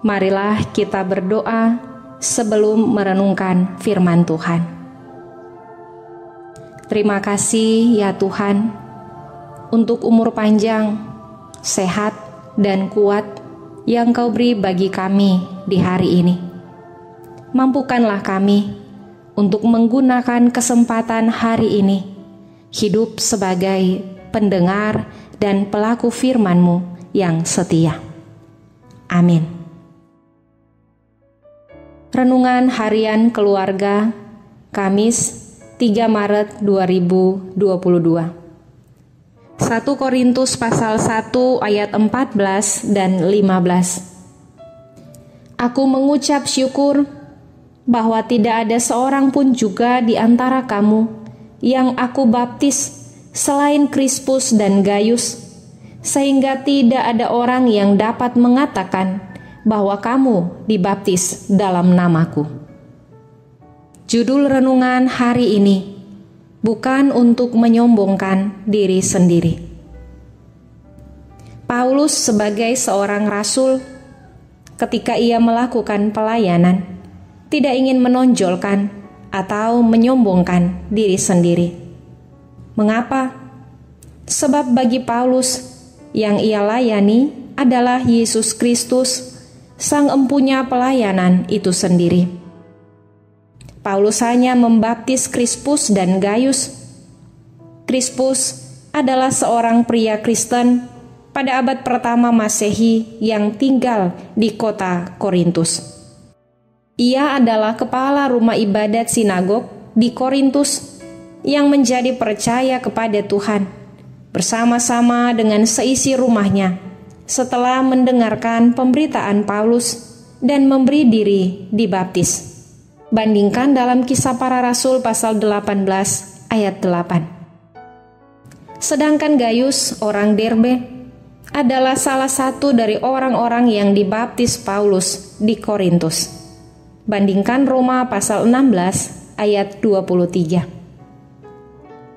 Marilah kita berdoa sebelum merenungkan firman Tuhan. Terima kasih ya Tuhan untuk umur panjang, sehat, dan kuat yang Kau beri bagi kami di hari ini. Mampukanlah kami untuk menggunakan kesempatan hari ini, hidup sebagai pendengar dan pelaku firman-Mu yang setia. Amin. Renungan Harian Keluarga, Kamis 3 Maret 2022. 1 Korintus pasal 1 ayat 14 dan 15. Aku mengucap syukur bahwa tidak ada seorang pun juga di antara kamu yang aku baptis selain Krispus dan Gaius, sehingga tidak ada orang yang dapat mengatakan bahwa kamu dibaptis dalam namaku. Judul renungan hari ini, bukan untuk menyombongkan diri sendiri. Paulus sebagai seorang rasul, ketika ia melakukan pelayanan, tidak ingin menonjolkan atau menyombongkan diri sendiri. Mengapa? Sebab bagi Paulus, yang ia layani adalah Yesus Kristus, Sang Empunya pelayanan itu sendiri. Paulus hanya membaptis Krispus dan Gaius. Krispus adalah seorang pria Kristen pada abad pertama Masehi yang tinggal di kota Korintus. Ia adalah kepala rumah ibadat sinagog di Korintus yang menjadi percaya kepada Tuhan bersama-sama dengan seisi rumahnya setelah mendengarkan pemberitaan Paulus dan memberi diri dibaptis. Bandingkan dalam Kisah Para Rasul pasal 18 ayat 8. Sedangkan Gaius, orang Derbe, adalah salah satu dari orang-orang yang dibaptis Paulus di Korintus. Bandingkan Roma pasal 16 ayat 23.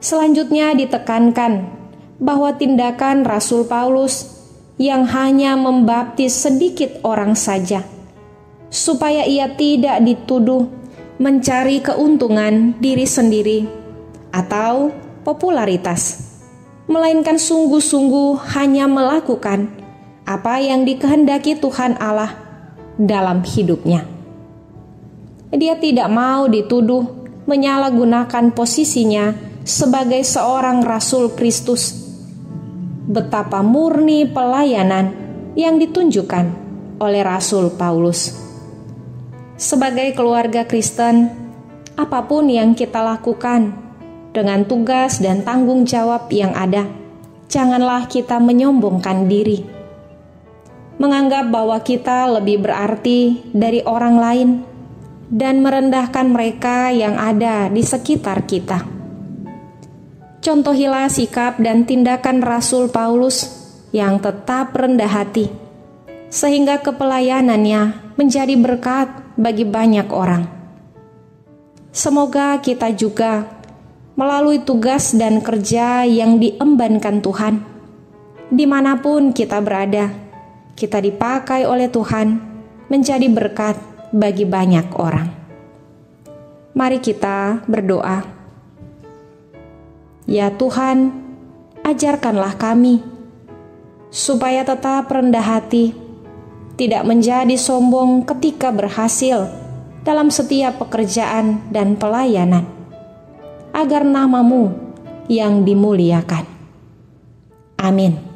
Selanjutnya ditekankan bahwa tindakan Rasul Paulus yang hanya membaptis sedikit orang saja, supaya ia tidak dituduh mencari keuntungan diri sendiri atau popularitas, melainkan sungguh-sungguh hanya melakukan apa yang dikehendaki Tuhan Allah dalam hidupnya. Dia tidak mau dituduh menyalahgunakan posisinya sebagai seorang Rasul Kristus. Betapa murni pelayanan yang ditunjukkan oleh Rasul Paulus. Sebagai keluarga Kristen, apapun yang kita lakukan dengan tugas dan tanggung jawab yang ada, janganlah kita menyombongkan diri, menganggap bahwa kita lebih berarti dari orang lain, dan merendahkan mereka yang ada di sekitar kita. Contohilah sikap dan tindakan Rasul Paulus yang tetap rendah hati, sehingga kepelayanannya menjadi berkat bagi banyak orang. Semoga kita juga melalui tugas dan kerja yang diembankan Tuhan, dimanapun kita berada, kita dipakai oleh Tuhan menjadi berkat bagi banyak orang. Mari kita berdoa. Ya Tuhan, ajarkanlah kami supaya tetap rendah hati, tidak menjadi sombong ketika berhasil dalam setiap pekerjaan dan pelayanan, agar nama-Mu yang dimuliakan. Amin.